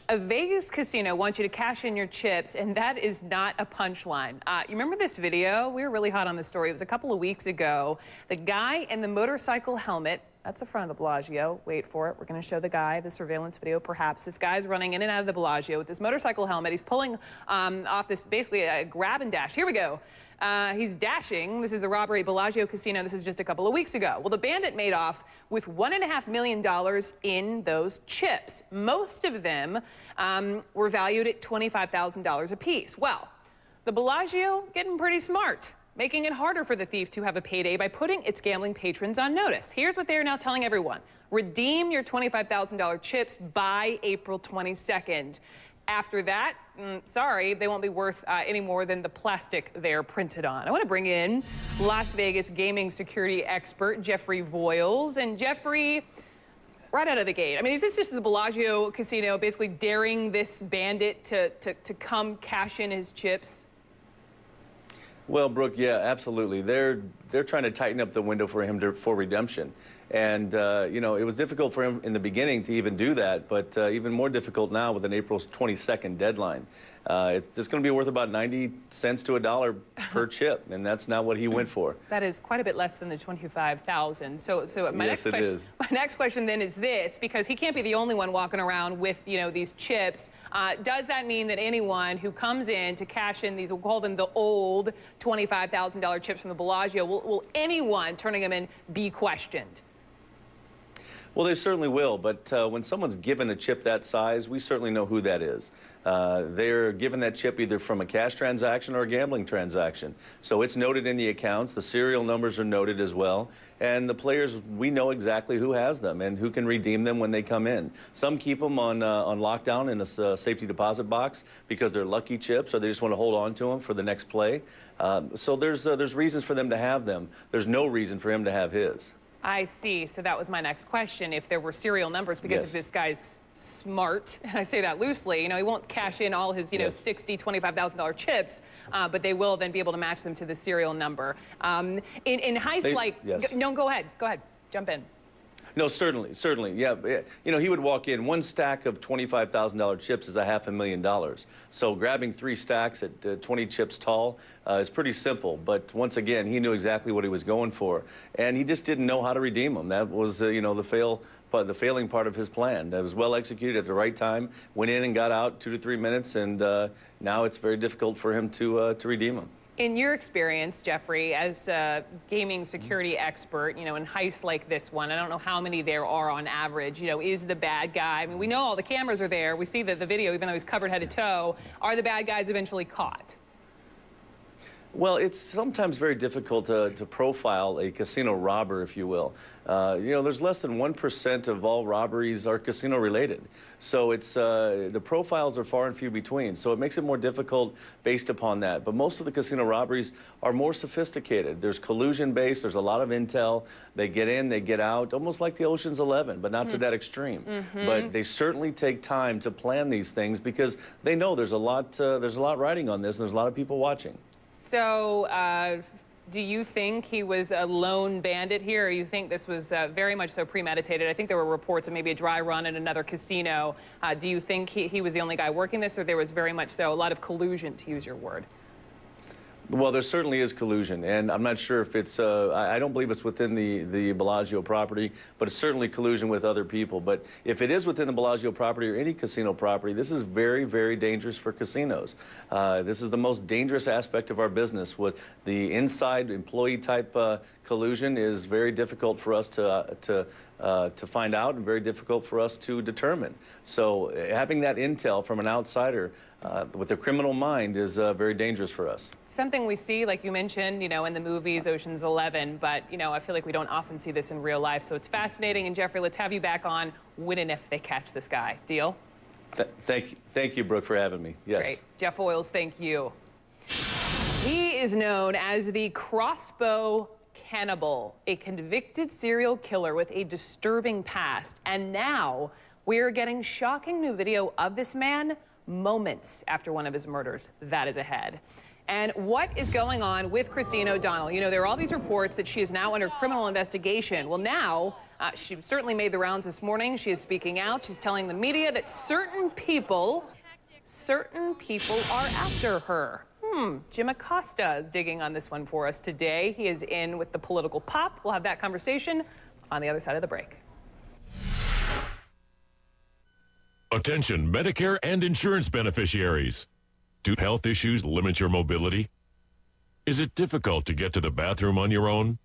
A Vegas casino wants you to cash in your chips, and that is not a punchline. You remember this video? We were really hot on this story. It was a couple of weeks ago. The guy in the motorcycle helmet, that's the front of the Bellagio. Wait for it. We're going to show the guy, the surveillance video, perhaps. This guy's running in and out of the Bellagio with this motorcycle helmet. He's pulling off this, basically a grab and dash. Here we go. He's dashing. This is the Robbery Bellagio casino. This is just a couple of weeks ago. Well, the bandit made off with $1.5 million in those chips. Most of them were valued at $25,000 a piece. Well, the Bellagio getting pretty smart, making it harder for the thief to have a payday by putting its gambling patrons on notice. Here's what they are now telling everyone. Redeem your $25,000 chips by April 22nd. After that, sorry, they won't be worth any more than the plastic they're printed on. I want to bring in Las Vegas gaming security expert Jeffrey Voyles. And Jeffrey, right out of the gate, I mean, is this just the Bellagio casino basically daring this bandit to come cash in his chips? Well, Brooke, yeah, absolutely. They're trying to tighten up the window for him for redemption. And, you know, it was difficult for him in the beginning to even do that, but even more difficult now with an April 22nd deadline. It's just going to be worth about 90 cents to $1 per chip, and that's not what he went for. That is quite a bit less than the $25,000. So my yes, next question then is this, because he can't be the only one walking around with, you know, these chips. Does that mean that anyone who comes in to cash in these, we'll call them the old $25,000 chips from the Bellagio, will anyone turning them in be questioned? Well, they certainly will, but when someone's given a chip that size, we certainly know who that is. They're given that chip either from a cash transaction or a gambling transaction. So it's noted in the accounts, the serial numbers are noted as well, and the players, we know exactly who has them and who can redeem them when they come in. Some keep them on lockdown in a safety deposit box because they're lucky chips or they just want to hold on to them for the next play. So there's reasons for them to have them. There's no reason for him to have his. I see. So that was my next question. If there were serial numbers, because if this guy's smart, and I say that loosely, you know, he won't cash in all his, you know, $60,000, $25,000 chips, but they will then be able to match them to the serial number. In heists no, go ahead, jump in. No, certainly, yeah. You know, he would walk in, one stack of $25,000 chips is $500,000. So grabbing 3 stacks at 20 chips tall is pretty simple. But once again, he knew exactly what he was going for, and he just didn't know how to redeem them. That was, you know, the failing part of his plan. That was well executed at the right time. Went in and got out 2 to 3 minutes, and now it's very difficult for him to redeem them. In your experience, Jeffrey, as a gaming security expert, you know, in heists like this one, I don't know how many there are on average, you know, is the bad guy, I mean, we know all the cameras are there, we see the video, even though he's covered head to toe, are the bad guys eventually caught? Well, it's sometimes very difficult to profile a casino robber, if you will. You know, there's less than 1% of all robberies are casino related. So it's, the profiles are far and few between. So it makes it more difficult based upon that. But most of the casino robberies are more sophisticated. There's collusion based, there's a lot of intel. They get in, they get out, almost like the Ocean's 11, but not to that extreme. But they certainly take time to plan these things because they know there's a lot riding on this and there's a lot of people watching. So, do you think he was a lone bandit here, or you think this was very much so premeditated? I think there were reports of maybe a dry run at another casino. Do you think he was the only guy working this, or there was very much so a lot of collusion, to use your word? Well, there certainly is collusion, and I'm not sure if it's, I don't believe it's within the Bellagio property, but it's certainly collusion with other people. But if it is within the Bellagio property or any casino property, this is very, very dangerous for casinos. This is the most dangerous aspect of our business. With the inside employee type collusion is very difficult for us to find out and very difficult for us to determine. So having that intel from an outsider with a criminal mind is very dangerous for us. Something we see, like you mentioned, you know, in the movies, Ocean's 11, but, you know, I feel like we don't often see this in real life. So it's fascinating. And Jeffrey, let's have you back on when and if they catch this guy. Deal? Thank you, Brooke, for having me. Yes. Great. Jeff Voyles, thank you. He is known as the crossbow cannibal, a convicted serial killer with a disturbing past. And now we're getting shocking new video of this man moments after one of his murders. That is ahead. And what is going on with Christine O'Donnell? You know, there are all these reports that she is now under criminal investigation. Well, now, she certainly made the rounds this morning. She is speaking out. She's telling the media that certain people are after her. Jim Acosta is digging on this one for us today. He is in with the political pop. We'll have that conversation on the other side of the break. Attention Medicare and insurance beneficiaries. Do health issues limit your mobility? Is it difficult to get to the bathroom on your own?